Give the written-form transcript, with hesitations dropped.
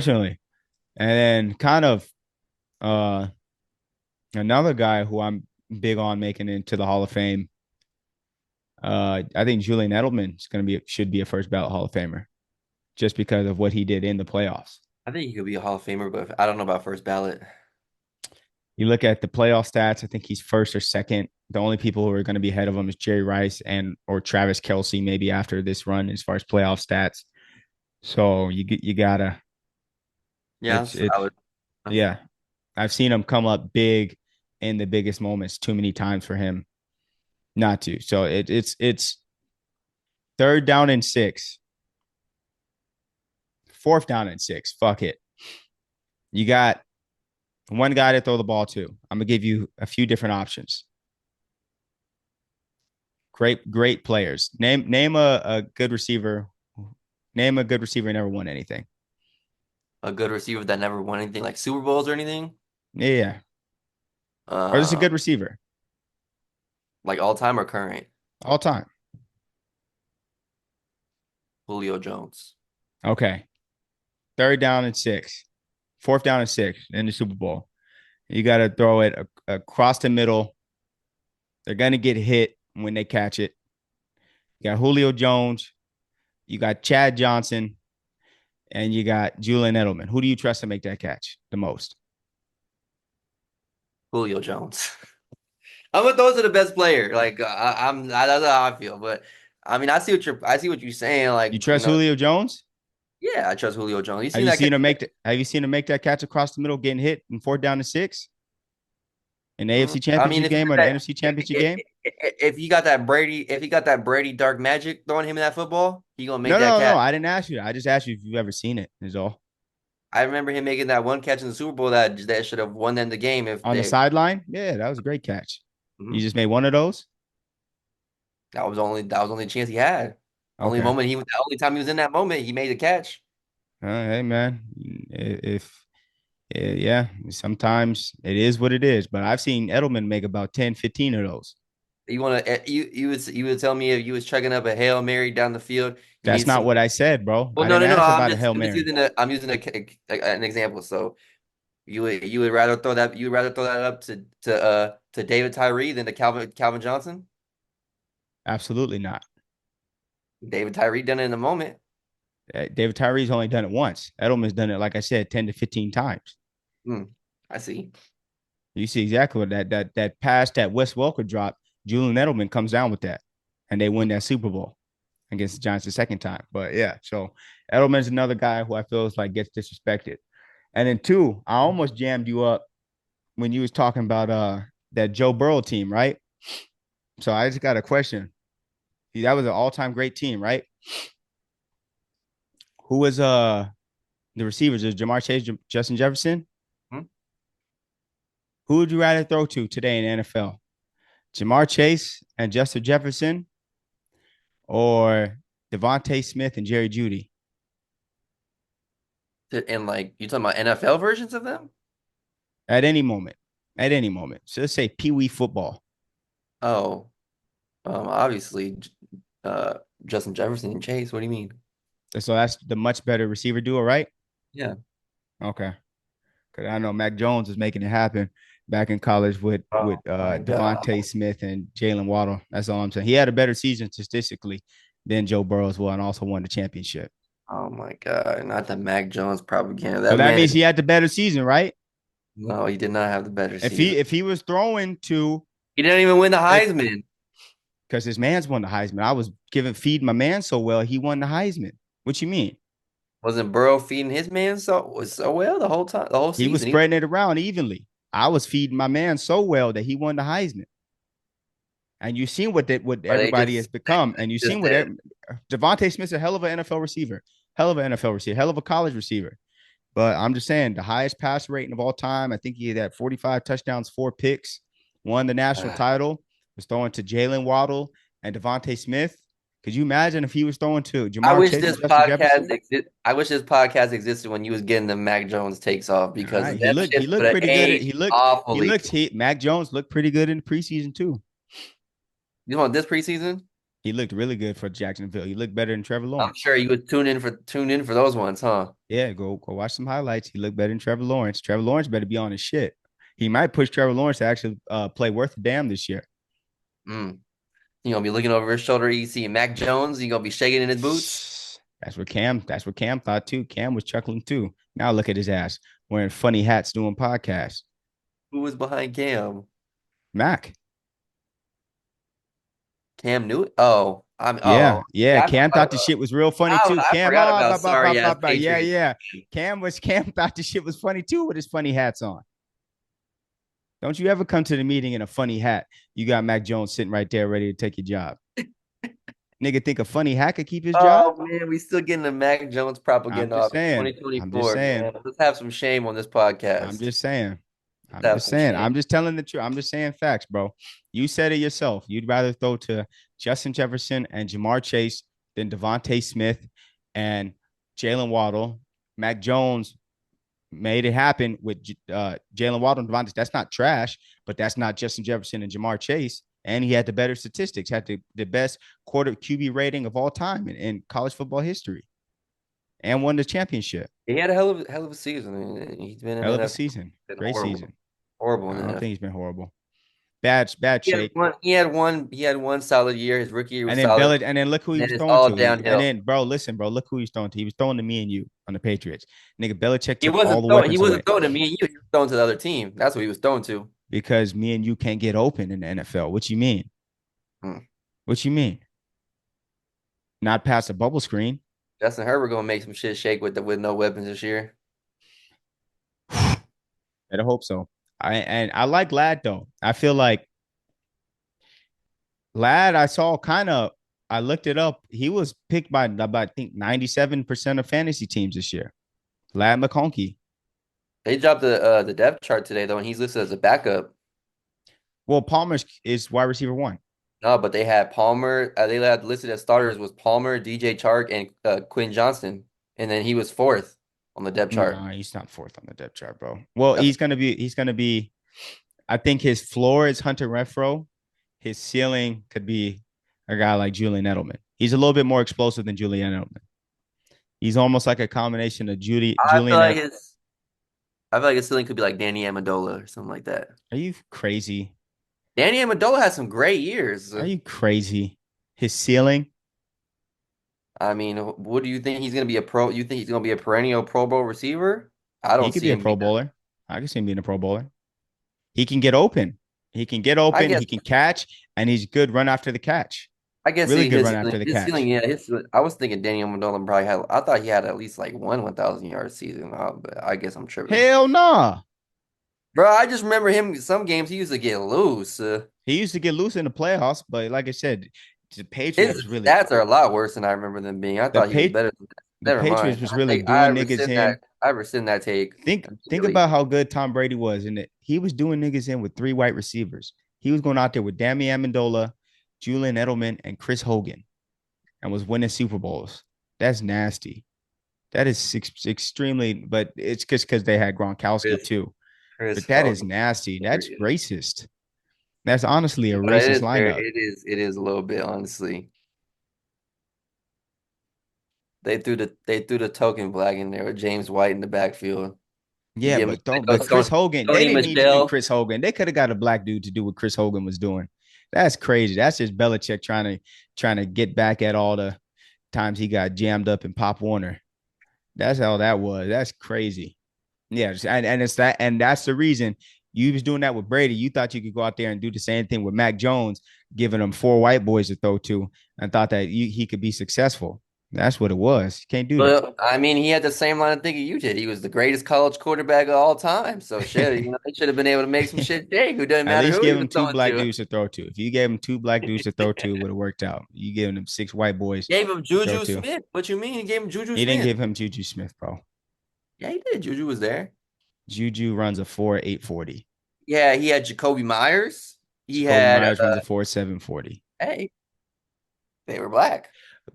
Unfortunately. And then kind of uh another guy who I'm big on making into the Hall of Fame. I think Julian Edelman is going to be should be a first ballot Hall of Famer just because of what he did in the playoffs. I think he could be a Hall of Famer, but I don't know about first ballot. You look at the playoff stats, I think he's first or second. The only people who are going to be ahead of him is Jerry Rice and or Travis Kelsey maybe after this run as far as playoff stats. So you gotta Yeah, that's it's valid. yeah. I've seen him come up big in the biggest moments too many times for him not to. So it's third down and six, fourth down and six. Fuck it. You got one guy to throw the ball to. I'm gonna give you a few different options. Great players. Name a good receiver. Name a good receiver who never won anything. A good receiver that never won anything like Super Bowls or anything. Yeah. Or just a Uh, good receiver. like all time or current. All time. Julio Jones. Okay. Third down and six. Fourth down and six in the Super Bowl. You got to throw it across the middle. They're going to get hit when they catch it. You got Julio Jones. You got Chad Johnson. And you got Julian Edelman. Who do you trust to make that catch the most? Julio Jones. I'm gonna throw it to the best player. Like that's how I feel. But I mean, I see what you're saying. You Like trust Julio Jones? yeah, I trust Julio Jones. You Have seen you that catch? seen him make have you seen him make that catch across the middle, getting hit in fourth down and six in the AFC I mean, Championship if he game got or the that, NFC Championship game? if he got that Brady, if he got that Brady dark magic throwing him in that football, he gonna make No, that no, no. catch. I didn't ask you. I just asked you if you've ever seen it. Is all I remember him making that one catch in the Super Bowl that should have won them the game if on the they. sideline. Yeah, that was a great catch. You Mhm. just made one of those. That was the only chance he had. Okay. The only time he was in that moment, he made the catch. Hey, man. If yeah, sometimes it is what it is. But I've seen Edelman make about 10, 15 of those. You would tell me if you was chugging up a Hail Mary down the field, you That's need not some. what I said, bro. Well, I didn't no. ask about a Hail I'm just Mary. using an example. So you would rather throw that up to David Tyree than to Calvin Johnson. Absolutely not. David Tyree done it in a moment. David Tyree's only done it once. Edelman's done it, like I said, 10 to 15 times. Hmm, I see. You see exactly what that pass that Wes Welker dropped. Julian Edelman comes down with that, and they win that Super Bowl against the Giants the second time. But yeah, so Edelman's another guy who I feel is like gets disrespected. And then two, I almost jammed you up when you was talking about that Joe Burrow team, right? So I just got a question. That was an all-time great team, right? Who was the receivers? Is Jamar Chase, Justin Jefferson? Hmm? Who would you rather throw to today in the NFL? Jamar Chase and Justin Jefferson, or Devontae Smith and Jerry Judy And like you talking about NFL versions of them? at any moment. At any moment. So let's say Pee Wee football. Oh, obviously, uh, Justin Jefferson and Chase. What do you mean? So that's the much better receiver duo, right? Yeah. Okay. Because I know Mac Jones is making it happen back in college with Oh my God. Devontae Smith and Jalen Waddle. That's all I'm saying. He had a better season statistically than Joe Burrow as well, and also won the championship. Oh my God. Not the Mac Jones propaganda. So That that man means is he had the better season, right? no, he did not have the better If season. he was throwing to He didn't even win the if Heisman. because his man's won the Heisman. I was giving feed my man so well, he won the Heisman. What you mean? Wasn't Burrow feeding his man so well the whole time, the whole He was season? He was, spreading it around evenly. I was feeding my man so well that he won the Heisman. And you seen what or they everybody has become, and you just seen what did. Devontae Smith's a hell of an NFL receiver, hell of an NFL receiver, hell of a college receiver. But I'm just saying the highest pass rating of all time. I think he had 45 touchdowns, 4 picks, won the national title. Was throwing to Jalen Waddle and Devontae Smith. Could you imagine if he was throwing to Jamar Chase and Justin Jefferson? I wish this podcast existed when you was getting the Mac Jones takes off All because right, them he shits would looked have pretty good. aged awfully. Mac Jones looked pretty good in the preseason too. You want this preseason? He looked really good for Jacksonville. He looked better than Trevor I'm Lawrence. sure you would tune in for those ones, huh? Yeah, go watch some highlights. He looked better than Trevor Lawrence. Trevor Lawrence better be on his shit. He might push Trevor Lawrence to actually play worth a damn this year. Mm. You gonna be looking over his shoulder. You see Mac Jones. You gonna be shaking in his boots. That's what Cam thought too. Cam was chuckling too. Now look at his ass wearing funny hats doing podcasts. Who was behind Cam? Mac. Cam Newton. Oh, Yeah, yeah. yeah. Cam thought the shit was real funny too. I Cam, forgot about sorry ass yeah, Patriots. yeah. Cam thought the shit was funny too with his funny hats on. Don't you ever come to the meeting in a funny hat? You got Mac Jones sitting right there ready to take your job. Nigga think a funny hat could keep his job? Oh man, we still getting the Mac Jones I'm propaganda just off in saying. I'm just 2024, saying. man. Let's have some shame on this I'm podcast. just saying. Let's I'm have just some saying. shame. I'm just telling the truth. I'm just saying facts, bro. You said it yourself. You'd rather throw to Justin Jefferson and Jamar Chase than Devontae Smith and Jalen Waddle. Mac Jones made it happen with Jalen Waddle and Devontae. That's not trash, but that's not Justin Jefferson and Jamar Chase. And he had the better statistics, had the best quarter QB rating of all time in college football history, and won the championship. He had a hell of a season. I mean, he's been in Hell the of a NFL. season. Been Great season. horrible in I the don't NFL. think he's been horrible. Bad shape. He had one solid year. His rookie year was And then solid. and then look who he And then was it's throwing all to. And downhill. then, bro, listen, bro, look who he's throwing to. He was throwing to me and you on the Patriots. Nigga, Belichick took all the He weapons away wasn't throwing to me and you. He was throwing to the other team. That's what he was throwing to. because me and you can't get open in the NFL. What you mean? Hmm. What you mean? Not past a bubble screen. Justin Herbert gonna make some shit shake with no weapons this year. Better hope so. I like Lad though. I feel like Lad, I saw I looked it up. He was picked by about I think 97% of fantasy teams this year. Lad McConkey. They dropped the depth chart today though, and he's listed as a backup. Well, Palmer is wide receiver one. No, but they had Palmer. They had listed as starters was Palmer, DJ Chark, and Quinn Johnston, and then he was fourth on the depth chart. No, he's not fourth on the depth chart, bro. Well, That's he's gonna be. I think his floor is Hunter Renfro. His ceiling could be a guy like Julian Edelman. He's a little bit more explosive than Julian Edelman. He's almost like a combination of I feel Julian. like I feel like his ceiling could be like Danny Amendola or something like that. Are you crazy? Danny Amendola has some great years. Are you crazy? His ceiling. I mean, what do you think he's gonna be a pro? You think he's gonna be a perennial Pro Bowl receiver? I He don't could see be a him Pro being that. Bowler. I can see him being a Pro Bowler. He can get open. He can get I open. guess He can catch, and he's good run after the catch. Really good run after the his ceiling, catch. yeah. I was thinking Danny Amendola probably had. I thought he had at least like 1,000 yard season. But I guess I'm tripping, Hell nah. bro. I just remember him. Some games he used to get loose. He used to get loose in the playoffs, but like I said, the Patriots His was really stats are a lot worse than I remember them being. I the thought he was pa- better than that. the Never Patriots mind. was really doing niggas in. I rescind that take Think immediately. about how good Tom Brady was, and he was doing niggas in with three white receivers. He was going out there with Danny Amendola, Julian Edelman, and Chris Hogan, and was winning Super Bowls. That's nasty. That is extremely, but it's just because they had Gronkowski Chris, too. Chris But that is Hogan. nasty. That's Period. racist. That's honestly a But it racist is fair. lineup. It is a little bit, honestly. They threw the token flag in there with James White in the backfield. You Yeah, give me but don't. like But Chris Hogan, they Tony didn't need to do Michelle. Chris Hogan. They could have got a black dude to do what Chris Hogan was doing. That's crazy. That's just Belichick trying to get back at all the times he got jammed up in Pop Warner. That's how that was. That's crazy. Yeah, and it's that, and that's the reason you was doing that with Brady. You thought you could go out there and do the same thing with Mac Jones, giving him four white boys to throw to, and thought that he could be successful. That's what it was. You can't do that. But I mean, he had the same line of thinking you did. He was the greatest college quarterback of all time. So shit, he should have been able to make some shit shake. Who doesn't At matter least who he give was him two throwing black to. dudes to throw to. If you gave him two black dudes to throw to, it would have worked out. You gave him six white boys Gave him to throw Juju to. Smith. What you mean? He gave him Juju He didn't Smith. give him Juju Smith, bro. Yeah, he did. Juju was there. Juju runs a 4.840. Yeah, he had Jacoby Myers. He Jacoby had Myers runs a 4.740. hey, they were black.